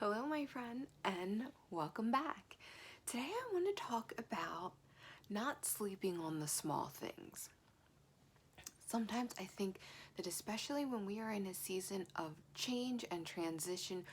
Hello, my friend, and welcome back. Today I want to talk about not sleeping on the small things. Sometimes I think that, especially when we are in a season of change and transition,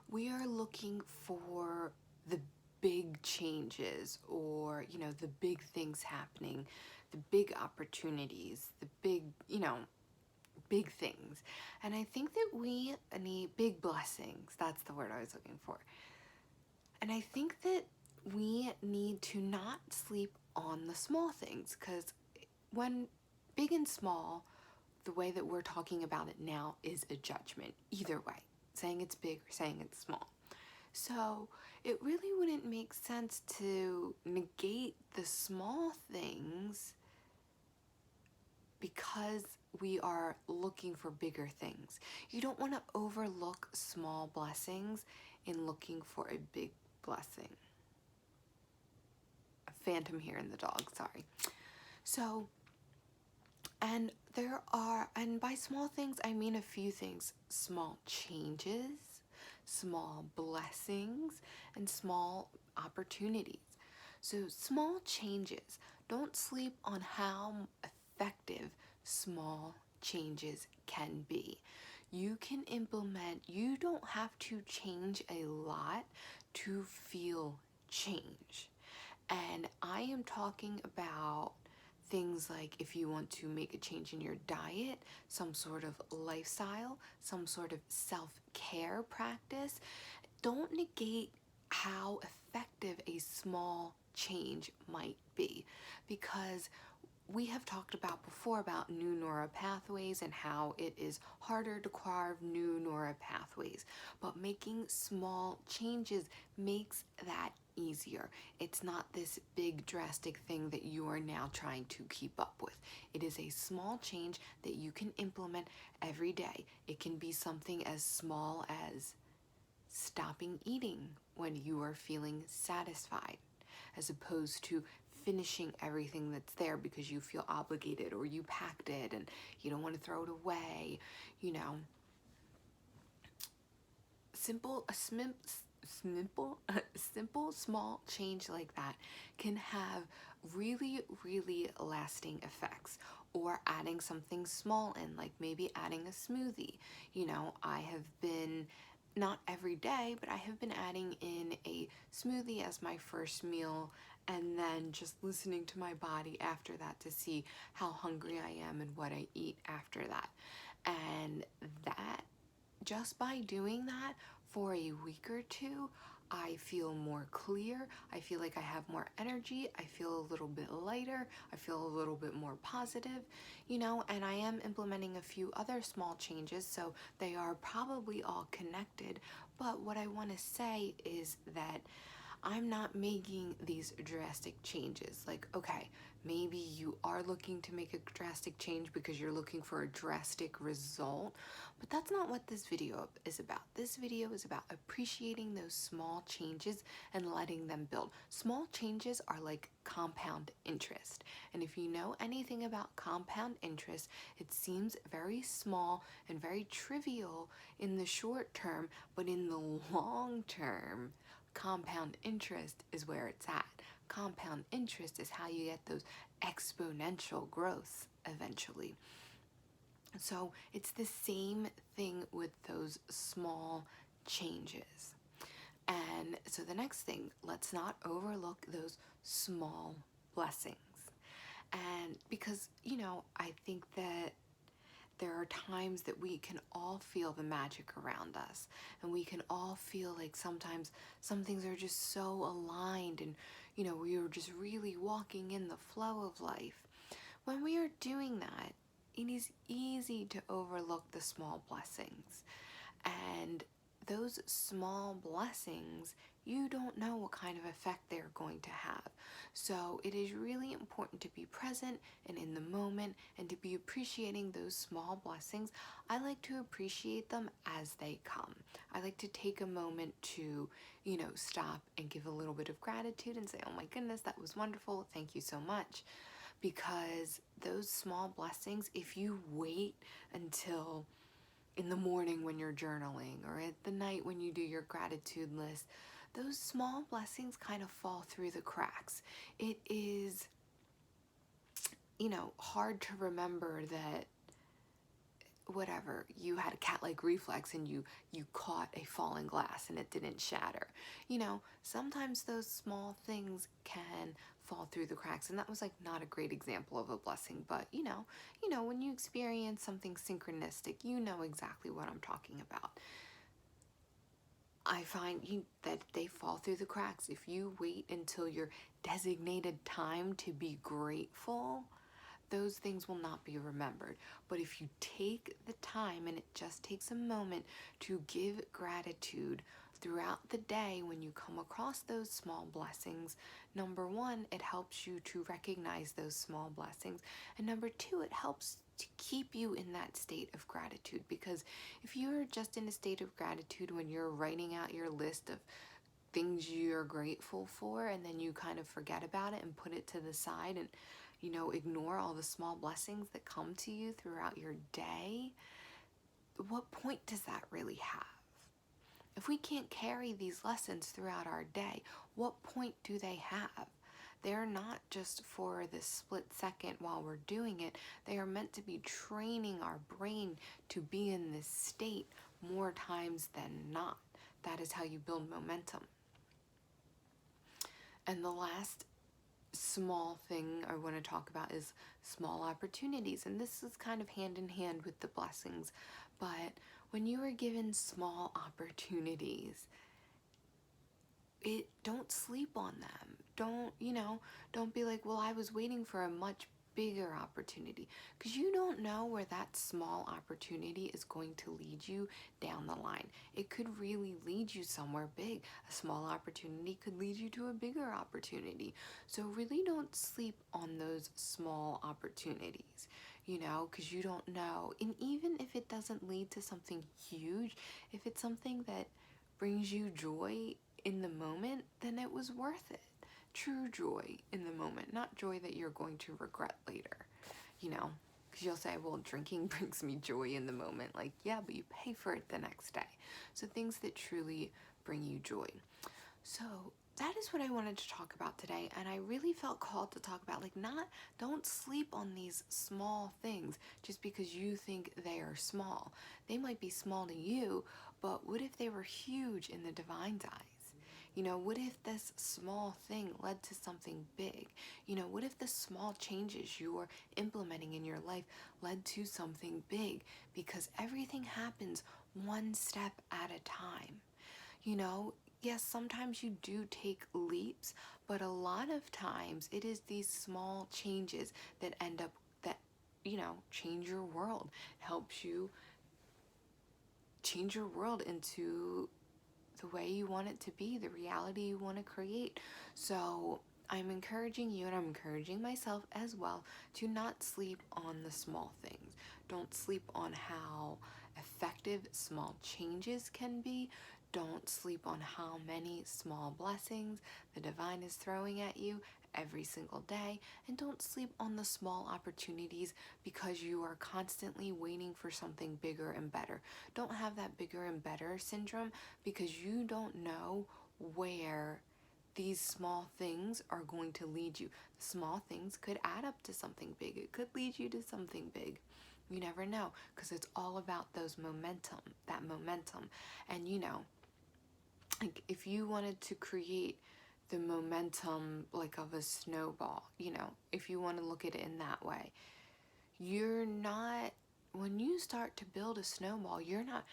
we are looking for the big changes or, the big things happening, the big opportunities, the big things. And I think that we need big blessings. That's the word I was looking for. And I think that we need to not sleep on the small things, because when big and small, the way that we're talking about it now is a judgment, either way, saying it's big or saying it's small. So it really wouldn't make sense to negate the small things because we are looking for bigger things. You don't want to overlook small blessings in looking for a big blessing. A phantom here in the dog, sorry. So, and by small things, I mean a few things: small changes, small blessings, and small opportunities. So, small changes. Don't sleep on how effective small changes can be. You can implement, you don't have to change a lot to feel change. And I am talking about things like if you want to make a change in your diet, some sort of lifestyle, some sort of self-care practice. Don't negate how effective a small change might be, because we have talked about before about new neural pathways and how it is harder to carve new neural pathways, but making small changes makes that easier. It's not this big drastic thing that you are now trying to keep up with. It is a small change that you can implement every day. It can be something as small as stopping eating when you are feeling satisfied, as opposed to finishing everything that's there because you feel obligated or you packed it and you don't want to throw it away. You know, a simple small change like that can have really, really lasting effects. Or adding something small in, like maybe adding a smoothie. I have been, not every day, but I have been adding in a smoothie as my first meal, and then just listening to my body after that to see how hungry I am and what I eat after that. And that, just by doing that for a week or two, I feel more clear. I feel like I have more energy. I feel a little bit lighter. I feel a little bit more positive, and I am implementing a few other small changes, so they are probably all connected. But what I want to say is that I'm not making these drastic changes. Like, okay, maybe you are looking to make a drastic change because you're looking for a drastic result, but that's not what this video is about. This video is about appreciating those small changes and letting them build. Small changes are like compound interest. And if you know anything about compound interest, it seems very small and very trivial in the short term, but in the long term, compound interest is where it's at. Compound interest is how you get those exponential growths eventually. So it's the same thing with those small changes. And so the next thing, let's not overlook those small blessings. And because, I think that there are times that we can all feel the magic around us, and we can all feel like sometimes some things are just so aligned, and we are just really walking in the flow of life. When we are doing that, it is easy to overlook the small blessings. And those small blessings, you don't know what kind of effect they're going to have. So it is really important to be present and in the moment and to be appreciating those small blessings. I like to appreciate them as they come. I like to take a moment to, stop and give a little bit of gratitude and say, oh my goodness, that was wonderful. Thank you so much. Because those small blessings, if you wait until in the morning when you're journaling or at the night when you do your gratitude list, those small blessings kind of fall through the cracks. It is, hard to remember that whatever, you had a cat-like reflex and you caught a falling glass and it didn't shatter. Sometimes those small things can fall through the cracks, and that was like not a great example of a blessing, but when you experience something synchronistic, you know exactly what I'm talking about. I find that they fall through the cracks. If you wait until your designated time to be grateful, those things will not be remembered. But if you take the time, and it just takes a moment to give gratitude throughout the day when you come across those small blessings, number one, it helps you to recognize those small blessings. And number two, it helps to keep you in that state of gratitude. Because if you're just in a state of gratitude when you're writing out your list of things you're grateful for, and then you kind of forget about it and put it to the side and ignore all the small blessings that come to you throughout your day, what point does that really have? If we can't carry these lessons throughout our day, what point do they have? They're not just for this split second while we're doing it. They are meant to be training our brain to be in this state more times than not. That is how you build momentum. And the last small thing I want to talk about is small opportunities. And this is kind of hand in hand with the blessings. But when you are given small opportunities, don't sleep on them. Don't be like, well, I was waiting for a much bigger opportunity, because you don't know where that small opportunity is going to lead you down the line. It could really lead you somewhere big. A small opportunity could lead you to a bigger opportunity. So really don't sleep on those small opportunities, because you don't know. And even if it doesn't lead to something huge, if it's something that brings you joy in the moment, then it was worth it. True joy in the moment, not joy that you're going to regret later, because you'll say, well, drinking brings me joy in the moment. Like, yeah, but you pay for it the next day. So things that truly bring you joy. So that is what I wanted to talk about today, and I really felt called to talk about, don't sleep on these small things just because you think they are small. They might be small to you, but what if they were huge in the divine's eyes? What if this small thing led to something big? What if the small changes you're implementing in your life led to something big? Because everything happens one step at a time. Yes, sometimes you do take leaps, but a lot of times it is these small changes that end up change your world. It helps you change your world into the way you want it to be, the reality you want to create. So I'm encouraging you, and I'm encouraging myself as well, to not sleep on the small things. Don't sleep on how effective small changes can be. Don't sleep on how many small blessings the divine is throwing at you every single day. And don't sleep on the small opportunities because you are constantly waiting for something bigger and better. Don't have that bigger and better syndrome, because you don't know where these small things are going to lead you. Small things could add up to something big. It could lead you to something big. You never know, because it's all about that momentum. And like if you wanted to create the momentum like of a snowball, if you want to look at it in that way, when you start to build a snowball, you're not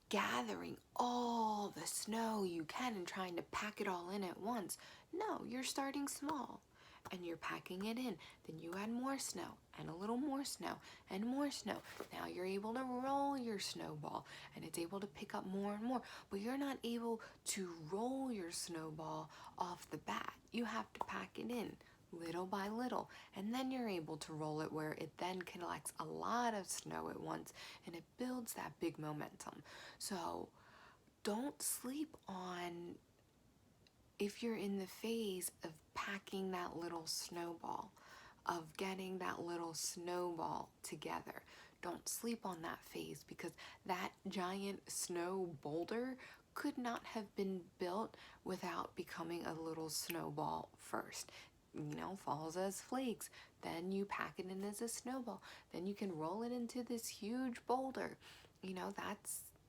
gathering all the snow you can and trying to pack it all in at once. No, you're starting small and you're packing it in. Then you add more snow and a little more snow and more snow. Now you're able to roll your snowball and it's able to pick up more and more, but you're not able to roll your snowball off the bat. You have to pack it in little by little, and then you're able to roll it where it then collects a lot of snow at once and it builds that big momentum. So don't sleep on, if you're in the phase of packing that little snowball, of getting that little snowball together, don't sleep on that phase, because that giant snow boulder could not have been built without becoming a little snowball first. Falls as flakes, then you pack it in as a snowball, then you can roll it into this huge boulder.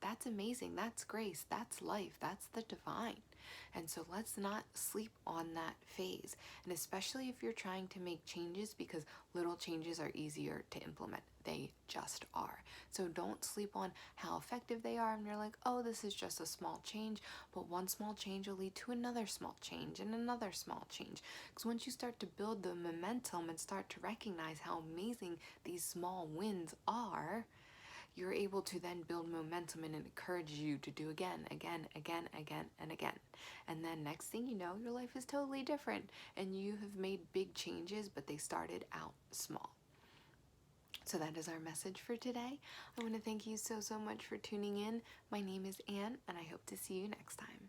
That's amazing. That's grace. That's life. That's the divine. And so let's not sleep on that phase. And especially if you're trying to make changes, because little changes are easier to implement. They just are. So don't sleep on how effective they are. And you're like, oh, this is just a small change. But one small change will lead to another small change and another small change. Because once you start to build the momentum and start to recognize how amazing these small wins are, you're able to then build momentum, and it encourages you to do again, again, again, again, and again. And then next thing you know, your life is totally different, and you have made big changes, but they started out small. So that is our message for today. I want to thank you so much for tuning in. My name is Anne, and I hope to see you next time.